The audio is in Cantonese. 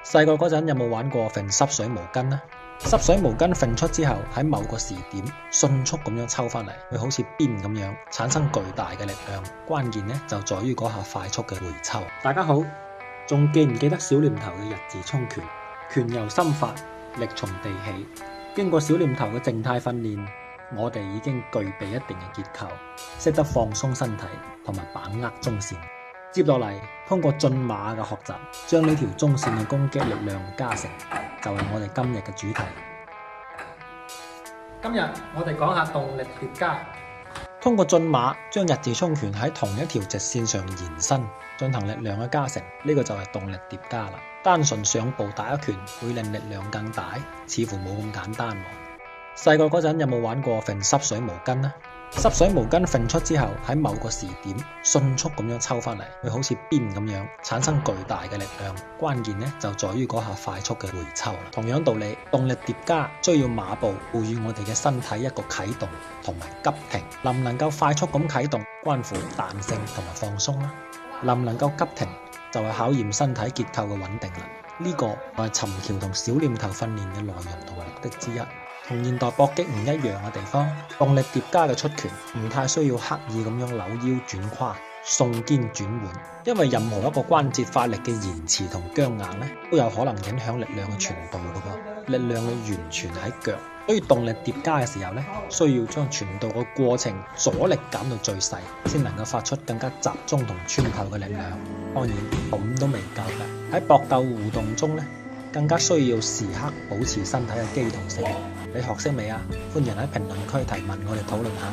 細個嗰陣有冇玩過揈濕水毛巾呢？濕水毛巾揈出之後，喺某個時點迅速咁樣抽翻嚟，會好似鞭咁樣產生巨大嘅力量。關鍵呢就在於嗰下快速嘅回抽。大家好，仲記唔記得小念頭嘅日字衝拳？拳由心發，力從地起。經過小念頭嘅靜態訓練，我哋已經具備一定嘅結構，識得放鬆身體同埋把握中線。接落嚟，通過進馬嘅學習，將呢條中線嘅攻擊力量加成，就係我哋今日嘅主題。今日我哋講下動力疊加。通過進馬，將日字衝拳喺同一條直線上延伸，進行力量嘅加成，呢個就係動力疊加啦。單純上步打一拳會令力量更大，似乎冇咁簡單。細個嗰陣有冇玩過揈濕水毛巾呢？濕水毛巾揈出之後，喺某個時點迅速咁樣抽翻嚟，會好似鞭咁樣產生巨大嘅力量。關鍵呢就在於嗰下快速嘅回抽。同樣道理，動力疊加需要馬步賦予我哋嘅身體一個啟動同埋急停。能唔能夠快速咁啟動，關乎彈性同埋放鬆啦。能唔能夠急停，就係考驗身體結構嘅穩定啦。呢個係尋橋同小念頭訓練嘅內容同埋目的之一。同現代搏擊唔一樣嘅地方，動力疊加嘅出拳唔太需要刻意咁樣扭腰轉胯、送肩轉腕，因為任何一個關節發力嘅延遲同僵硬呢，都有可能影響力量嘅傳導嘅噃。力量嘅源泉喺腳，所以動力疊加嘅時候呢，需要將傳導嘅過程阻力減到最細，先能夠發出更加集中同穿透嘅力量。當然咁都未夠嘅，喺搏鬥互動中呢，更加需要時刻保持身體嘅機動性。你學識未啊？歡迎喺評論區提問，我哋討論下。